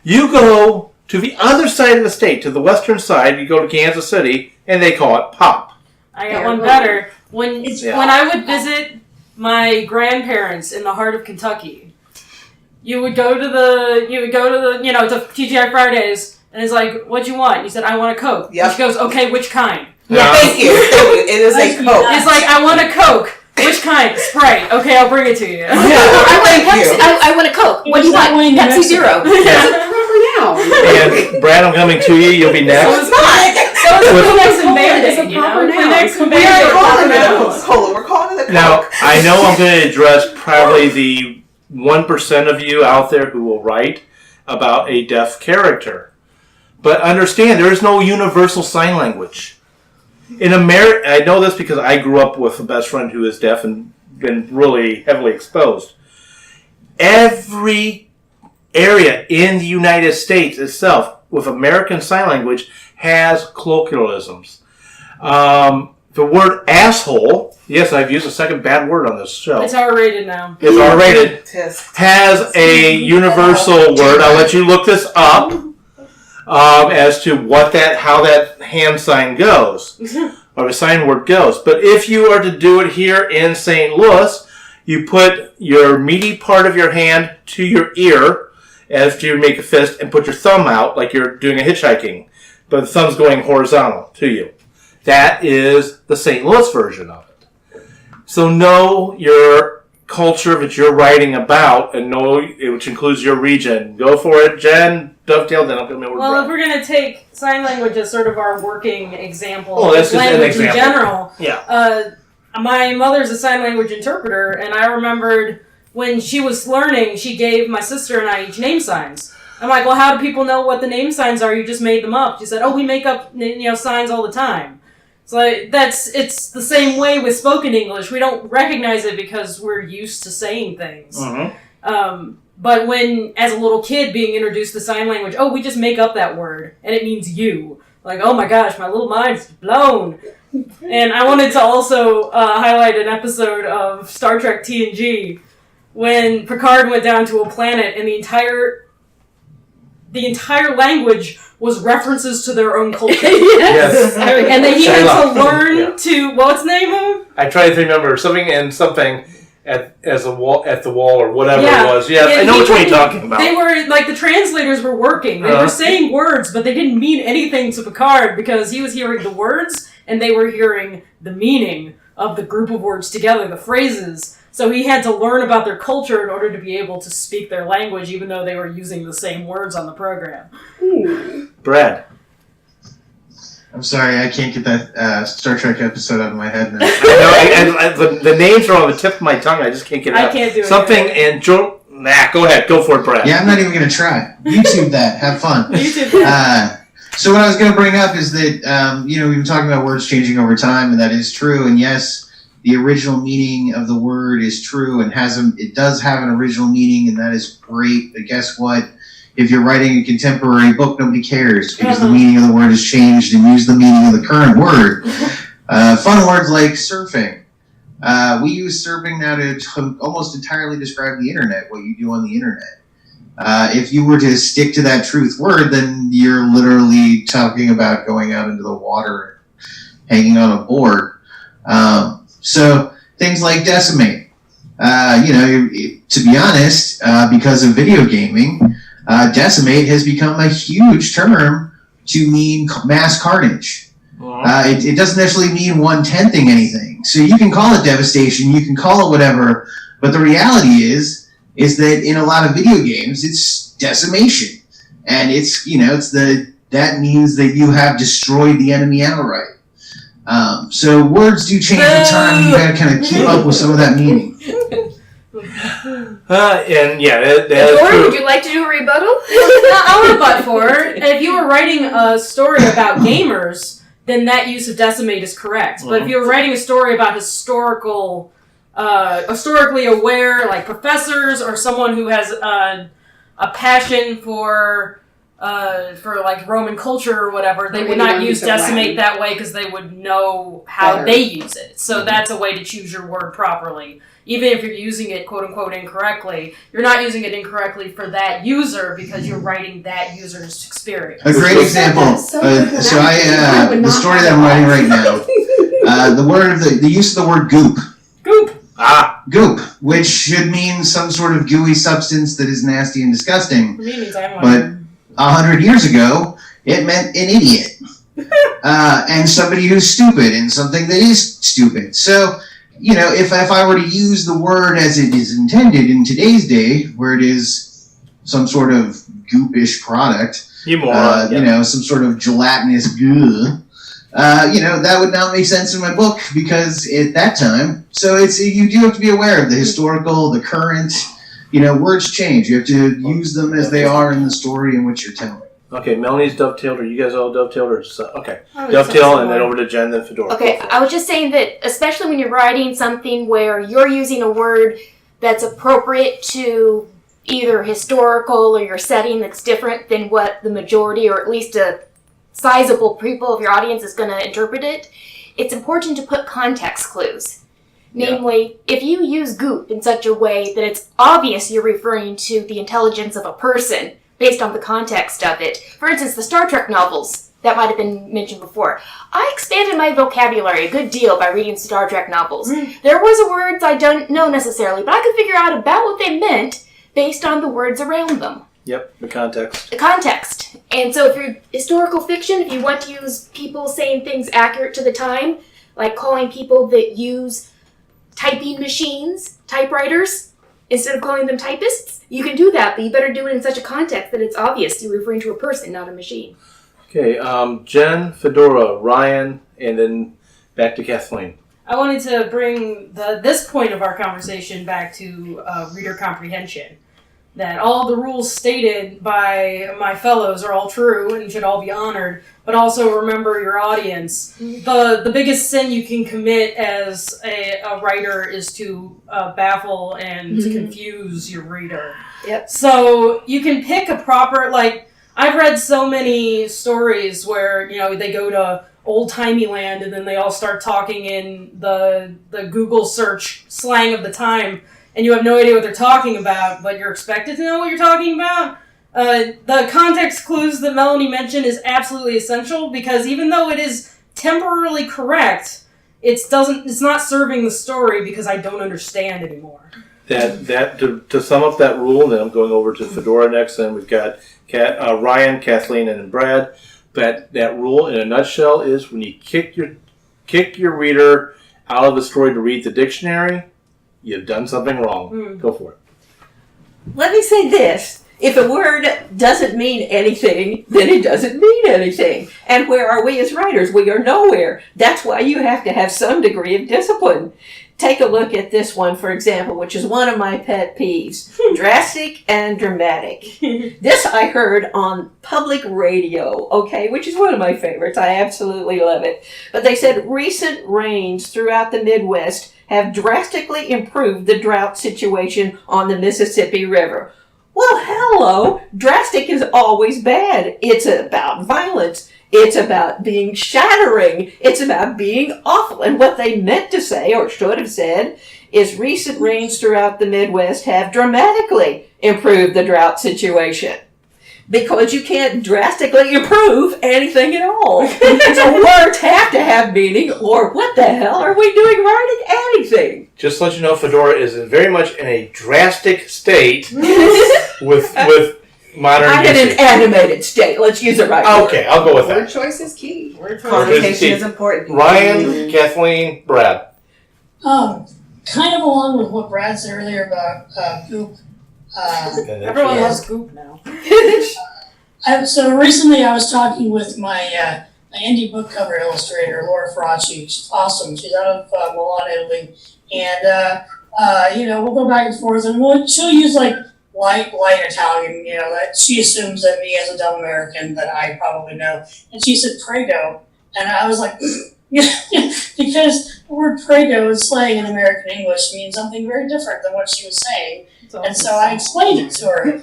You go to the other side of the state, to the western side, you go to Kansas City, and they call it pop. I got one better. When I would visit my grandparents in the heart of Kentucky. You would go to the to TGI Fridays, and it's like, "What'd you want?" You said, "I want a Coke." Yep. And she goes, "Okay, which kind?" Yeah, thank you. It is a Coke. It's like, "I want a Coke." Which kind? Sprite. Okay, I'll bring it to you. I want a Coke. What do you want? Going to Pepsi Mexico. Zero. And Brad, I'm coming to you. You'll be next. So it's Kleenex and Band-Aid, you know? Kleenex and Band-Aid. We're calling it a Coke. Now, I know I'm going to address probably the 1% of you out there who will write about a deaf character. But understand, there is no universal sign language. In America, I know this because I grew up with a best friend who is deaf and been really heavily exposed. Every area in the United States itself with American Sign Language has colloquialisms. The word asshole, yes, I've used a second bad word on this show. It's R-rated now. It's R-rated. Tisk. Has a universal word. I'll let you look this up as to how that hand sign goes, or the sign word goes. But if you are to do it here in St. Louis, you put your meaty part of your hand to your ear as you make a fist and put your thumb out like you're doing a hitchhiking, but the thumb's going horizontal to you. That is the St. Louis version of it. So know your culture that you're writing about, and know which includes your region. Go for it, Jen. Dovetail, then I'll give me a word. Well, if we're going to take sign language as sort of our working example Oh, that's of just an language in example. general, Yeah. my mother's a sign language interpreter, and I remembered when she was learning, she gave my sister and I each name signs. I'm like, well, how do people know what the name signs are? You just made them up. She said, oh, we make up signs all the time. It's like, it's the same way with spoken English. We don't recognize it because we're used to saying things. Mm-hmm. But when, as a little kid, being introduced to sign language, oh, we just make up that word, and it means you. Like, oh my gosh, my little mind's blown. And I wanted to also highlight an episode of Star Trek TNG when Picard went down to a planet and the entire language was references to their own culture. Yes. And then he had to Shylock. learn to, what's the name of him? I tried to remember something at the wall or whatever Yeah. it was. Yes, Yeah, I know he which one you're couldn't- talking about. They were, like, the translators were working. They were saying words, but they didn't mean anything to Picard because he was hearing the words and they were hearing the meaning of the group of words together, the phrases. So he had to learn about their culture in order to be able to speak their language, even though they were using the same words on the program. Brad. I'm sorry, I can't get that Star Trek episode out of my head now. I know, the names are on the tip of my tongue. I just can't get it out. I can't do it. Something and Joe. Nah, go ahead. Go for it, Brad. Yeah, I'm not even going to try. YouTube that. Have fun. YouTube. So what I was going to bring up is that, we've been talking about words changing over time, and that is true. And yes, the original meaning of the word is true and it does have an original meaning, and that is great. But guess what? If you're writing a contemporary book, nobody cares because the meaning of the word has changed and use the meaning of the current word. Fun words like surfing. We use surfing now to almost entirely describe the internet, what you do on the internet. If you were to stick to that truth word, then you're literally talking about going out into the water and hanging on a board. So things like decimate. To be honest, because of video gaming, decimate has become a huge term to mean mass carnage. It doesn't necessarily mean 1/10ing anything. So you can call it devastation, you can call it whatever, but the reality is that in a lot of video games, it's decimation. And that means that you have destroyed the enemy outright. So words do change with time, and you gotta kind of keep up with some of that meaning. And yeah, that is Or true. would you like to do a rebuttal? I'll rebut for it. If you were writing a story about gamers, then that use of decimate is correct. But if you were writing a story about historically aware, like professors or someone who has a passion for like Roman culture or whatever, they would not use decimate that way because they would know how they use it. So that's a way to choose your word properly. Even if you're using it quote-unquote incorrectly, you're not using it incorrectly for that user because you're writing that user's experience. A great example. The story that I'm writing right now. The use of the word goop. Goop. goop, which should mean some sort of gooey substance that is nasty and disgusting. For me, it means I'm But 100 years ago, it meant an idiot. And somebody who's stupid and something that is stupid. So, if I were to use the word as it is intended in today's day, where it is some sort of goopish product, some sort of gelatinous goo, that would not make sense in my book because at that time, so you do have to be aware of the historical, the current, words change. You have to use them as they are in the story in which you're telling. Okay, Melanie's dovetailed. Are you guys all dovetailed? Okay, dovetail, and then over to Jen, then Fedora. Okay, I was just saying that especially when you're writing something where you're using a word that's appropriate to either historical or your setting that's different than what the majority or at least a sizable people of your audience is going to interpret it, it's important to put context clues. Namely, if you use goop in such a way that it's obvious you're referring to the intelligence of a person based on the context of it. For instance, the Star Trek novels that might have been mentioned before. I expanded my vocabulary a good deal by reading Star Trek novels. There was words I don't know necessarily, but I could figure out about what they meant based on the words around them. Yep, the context. The context. And so if you're historical fiction, if you want to use people saying things accurate to the time, like calling people that use typing machines, typewriters, instead of calling them typists, you can do that, but you better do it in such a context that it's obvious you're referring to a person, not a machine. Okay, Jen, Fedora, Ryan, and then back to Kathleen. I wanted to bring this point of our conversation back to reader comprehension. That all the rules stated by my fellows are all true and should all be honored, but also remember your audience. The biggest sin you can commit as a writer is to baffle and to confuse your reader. Yep. So you can pick a proper, I've read so many stories where, they go to old-timey land and then they all start talking in the Google search slang of the time, and you have no idea what they're talking about, but you're expected to know what you're talking about. The context clues that Melanie mentioned is absolutely essential because even though it is temporarily correct, it's not serving the story because I don't understand anymore. To sum up that rule, and then I'm going over to Fedora next, and we've got Ryan, Kathleen, and then Brad. That rule in a nutshell is when you kick your reader out of the story to read the dictionary, you've done something wrong. Go for it. Let me say this. If a word doesn't mean anything, then it doesn't mean anything. And where are we as writers? We are nowhere. That's why you have to have some degree of discipline. Take a look at this one, for example, which is one of my pet peeves. Drastic and dramatic. This I heard on public radio, which is one of my favorites. I absolutely love it. But they said recent rains throughout the Midwest have drastically improved the drought situation on the Mississippi River. Well, hello. Drastic is always bad. It's about violence. It's about being shattering. It's about being awful. And what they meant to say, or should have said, is recent rains throughout the Midwest have dramatically improved the drought situation. Because you can't drastically improve anything at all. So words have to have meaning, or what the hell are we doing writing anything? Just to let you know, Fedora is very much in a drastic state with modern I'm in usage. an animated state. Let's use it right. Okay, I'll go with Word that. choice is key. Connotation Connotation is important. Ryan, Kathleen, Brad. Kind of along with what Brad said earlier about goop. Everyone loves goop now. So recently I was talking with my indie book cover illustrator, Laura Ferracci. She's awesome. She's out of Milan, Italy. And, we'll go back and forth and she'll use light Italian, that she assumes that me as a dumb American that I probably know. And she said prego. And I was like, because the word prego is slang in American English means something very different than what she was saying. And so I explained it to her,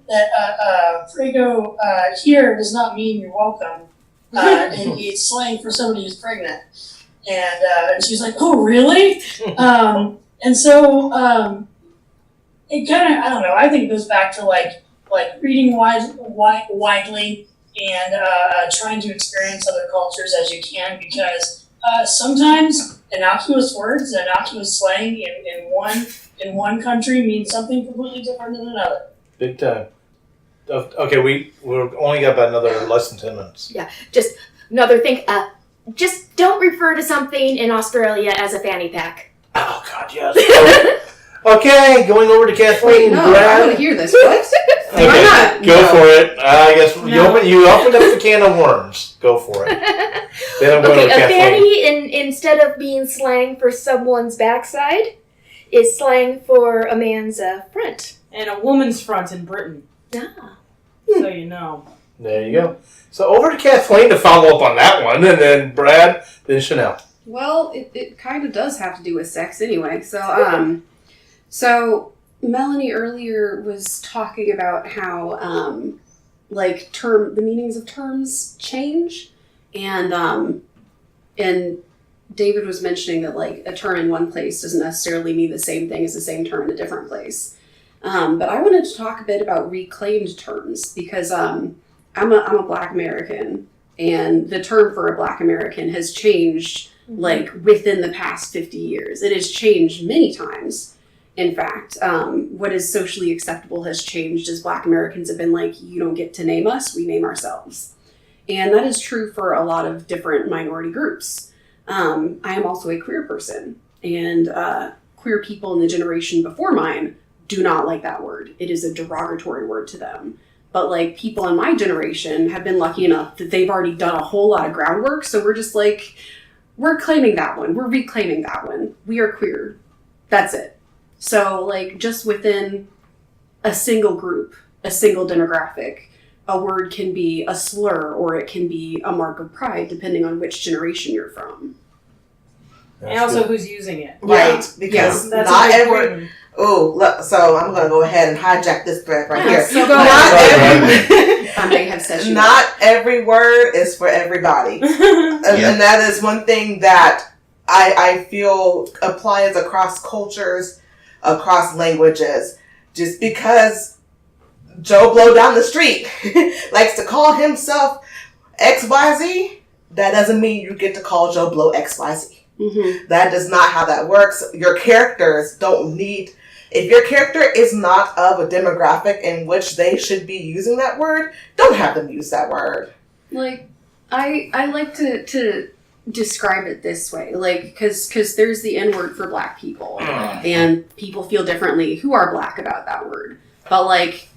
that prego here does not mean you're welcome. It's slang for somebody who's pregnant. And she's like, oh, really? And so it kind of, I don't know, I think it goes back to like reading widely and trying to experience other cultures as you can, because Sometimes innocuous words, innocuous slang in one country means something completely different than another. Big time. Okay, we're only got about another less than 10 minutes. Just another thing. Just don't refer to something in Australia as a fanny pack. Oh God, yes. Okay, going over to Kathleen. Wait, no, I Brad. want to hear this. What? Okay, Why not? go No. for it. I guess No. you opened up the can of worms. Go for it. Then I'm going Okay, with a Kathleen. fanny, instead of being slang for someone's backside, is slang for a man's front. And a woman's front in Britain. Ah. So you know. There you go. So over to Kathleen to follow up on that one, and then Brad, then Chanel. Well, it kind of does have to do with sex anyway. So Melanie earlier was talking about how the meanings of terms change, and David was mentioning that like a term in one place doesn't necessarily mean the same thing as the same term in a different place. But I wanted to talk a bit about reclaimed terms because I'm a Black American, and the term for a Black American has changed like within the past 50 years. It has changed many times. In fact, what is socially acceptable has changed as Black Americans have been like, you don't get to name us, we name ourselves. And that is true for a lot of different minority groups. I am also a queer person, and queer people in the generation before mine do not like that word. It is a derogatory word to them. But like people in my generation have been lucky enough that they've already done a whole lot of groundwork. So we're just like, we're claiming that one. We're reclaiming that one. We are queer. That's it. So like just within a single group, a single demographic, a word can be a slur or it can be a mark of pride depending on which generation you're from. That's And also good. who's using it. Right, because That's not every. important. Oh, look, so I'm going to go ahead and hijack this thread right here. So go Not ahead. every, I may have said you. not every word is for everybody. And that is one thing that I feel applies across cultures, across languages. Just because Joe Blow down the street likes to call himself XYZ, that doesn't mean you get to call Joe Blow XYZ. Mm-hmm. That is not how that works. Your characters don't need... If your character is not of a demographic in which they should be using that word, don't have them use that word. Like, I like to describe it this way, like, because there's the N word for Black people, and people feel differently who are Black about that word. But like,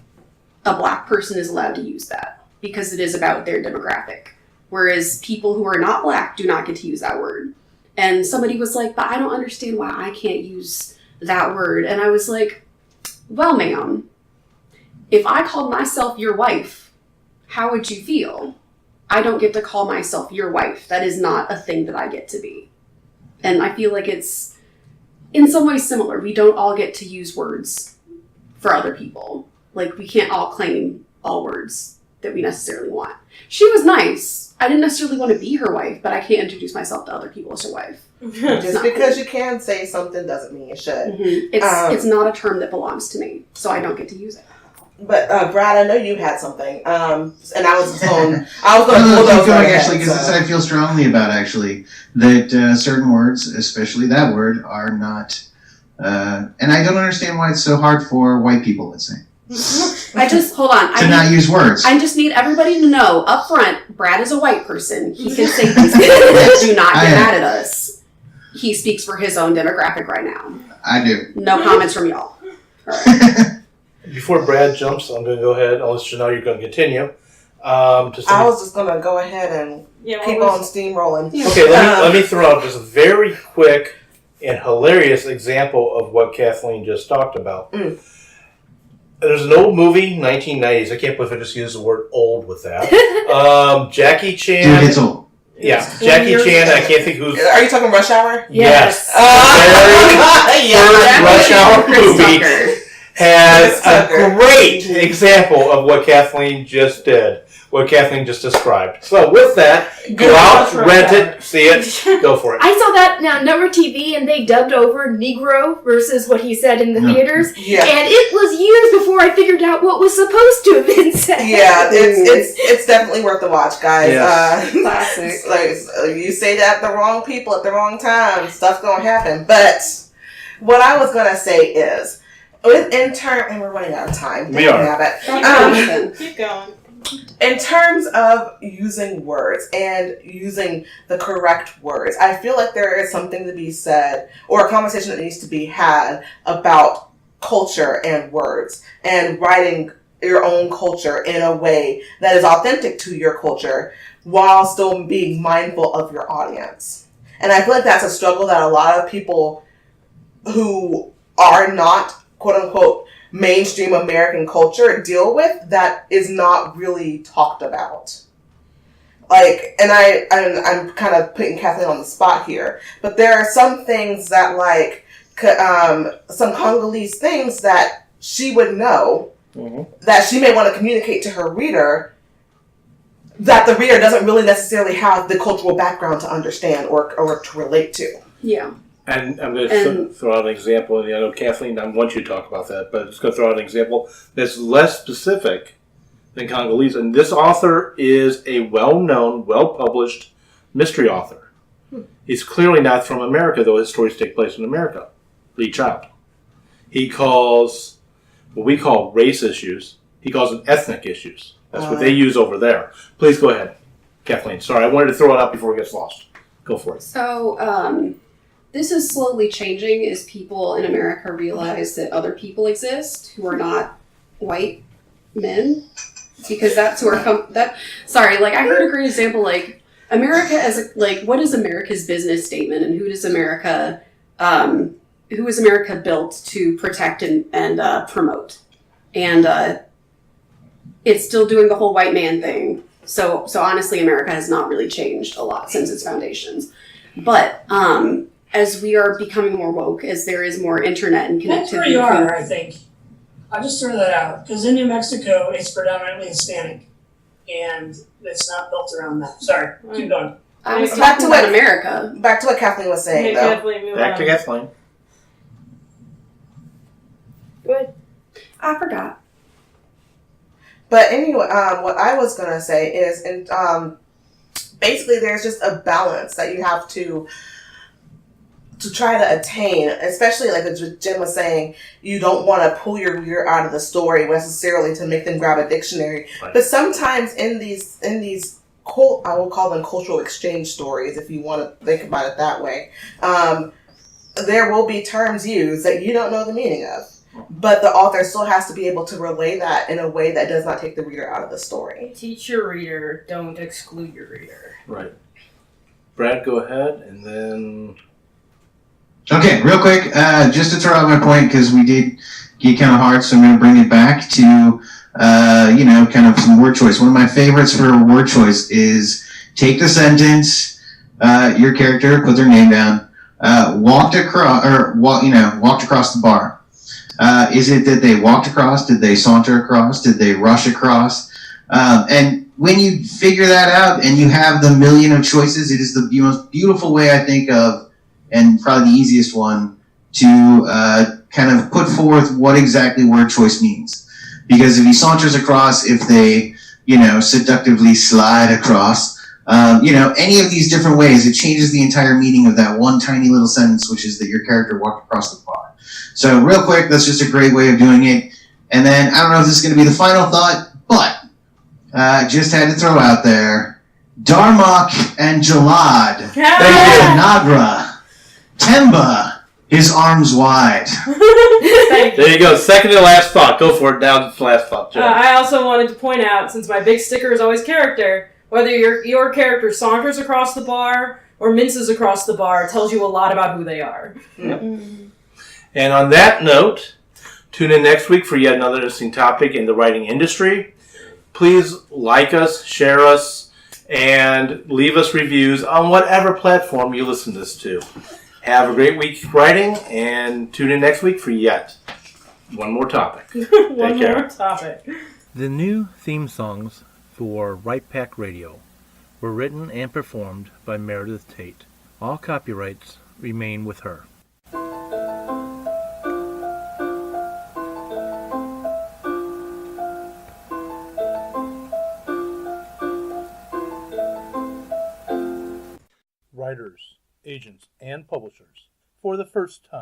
a Black person is allowed to use that because it is about their demographic, whereas people who are not Black do not get to use that word. And somebody was like, but I don't understand why I can't use that word. And I was like, well, ma'am, if I called myself your wife, how would you feel? I don't get to call myself your wife. That is not a thing that I get to be. And I feel like it's in some ways similar. We don't all get to use words for other people. Like, we can't all claim all words that we necessarily want. She was nice. I didn't necessarily want to be her wife, but I can't introduce myself to other people as her wife. Just because you can say something doesn't mean you should. Mm-hmm. It's not a term that belongs to me, so I don't get to use it. But Brad, I know you had something, and I was going to I'm pull gonna those keep going right actually ahead, because this so. I feel strongly about actually that certain words, especially that word, are not. And I don't understand why it's so hard for white people, let's say, I just, hold on. to not use words. I just need everybody to know up front, Brad is a white person. He can say these things. Do not get mad at us. He speaks for his own demographic right now. I do. No comments from y'all. All right. Before Brad jumps, I'm going to go ahead, unless Chanel, you're going to continue. I was just going to go ahead and keep on steamrolling. Okay, let me throw out just a very quick and hilarious example of what Kathleen just talked about. There's an old movie, 1990s. I can't believe I just used the word old with that. Jackie Chan. Dude, it's old. Yeah, Jackie Chan. I can't think who's. Are you talking Rush Hour? Yes. Yeah. Rush Hour movie. has It's a Tucker. great example of what Kathleen just did, what Kathleen just described. So with that, go out, rent it, see it, go for it. I saw that now Network TV, and they dubbed over Negro versus what he said in the theaters, Yeah. and it was years before I figured out what was supposed to have been said. Yeah, it's definitely worth the watch, guys. Yes. Classic. Like you say that the wrong people at the wrong time, stuff's gonna happen. But what I was gonna say is, and we're running out of time. We are. Keep going. In terms of using words and using the correct words, I feel like there is something to be said, or a conversation that needs to be had about culture and words, and writing your own culture in a way that is authentic to your culture while still being mindful of your audience. And I feel like that's a struggle that a lot of people who are not, quote unquote, mainstream American culture deal with, that is not really talked about. Like, and I'm kind of putting Kathleen on the spot here, but there are some things that, like, some Congolese things that she would know, that she may want to communicate to her reader, that the reader doesn't really necessarily have the cultural background to understand or to relate to. Yeah. And I'm going to throw out an example, and I know Kathleen, I want you to talk about that, but I'm just going to throw out an example that's less specific than Congolese. And this author is a well-known, well-published mystery author. He's clearly not from America, though his stories take place in America. Lee Child. He calls what we call race issues, he calls them ethnic issues. That's what they use over there. Please go ahead, Kathleen. Sorry, I wanted to throw it out before it gets lost. Go for it. So, this is slowly changing as people in America realize that other people exist who are not white men, because that's who are like, I heard a great example, like, America as like, what is America's business statement, and who is America built to protect and promote? And it's still doing the whole white man thing. So honestly, America has not really changed a lot since its foundations. But as we are becoming more woke, as there is more internet and connectivity. That's where you are, I think. I'll just throw that out. Because in New Mexico, it's predominantly Hispanic. And it's not built around that. Sorry, keep going. I was Back talking to about what- America. Back to what Kathleen was saying, though. Back to Kathleen. Good. I forgot. But anyway, what I was gonna say is, basically, there's just a balance that you have to try to attain. Especially, like Jim was saying, you don't want to pull your reader out of the story necessarily to make them grab a dictionary. Right. But sometimes in these I will call them cultural exchange stories, if you want to think about it that way. There will be terms used that you don't know the meaning of. But the author still has to be able to relay that in a way that does not take the reader out of the story. Teach your reader, don't exclude your reader. Right. Brad, go ahead, and then... Okay, real quick, just to throw out my point, because we did get kind of hard, so I'm going to bring it back to, kind of some word choice. One of my favorites for word choice is take the sentence, your character, put their name down, walked across the bar. Is it that they walked across? Did they saunter across? Did they rush across? And when you figure that out and you have the million of choices, it is the most beautiful way, I think, of, and probably the easiest one, to kind of put forth what exactly word choice means. Because if he saunters across, if they, seductively slide across, any of these different ways, it changes the entire meaning of that one tiny little sentence, which is that your character walked across the bar. So real quick, that's just a great way of doing it. And then, I don't know if this is going to be the final thought, but just had to throw out there, Darmok and Jalad, Nagra, Temba, his arms wide. Thank you. There you go. Second to last thought. Go for it. Down to the last thought, Jen. I also wanted to point out, since my big sticker is always character, whether your character saunters across the bar or minces across the bar, it tells you a lot about who they are. And on that note, tune in next week for yet another interesting topic in the writing industry. Please like us, share us, and leave us reviews on whatever platform you listen to this to. Have a great week writing, and tune in next week for yet one more topic. One care. more topic. The new theme songs for Right Pack Radio were written and performed by Meredith Tate. All copyrights remain with her. Writers, agents, and publishers, for the first time,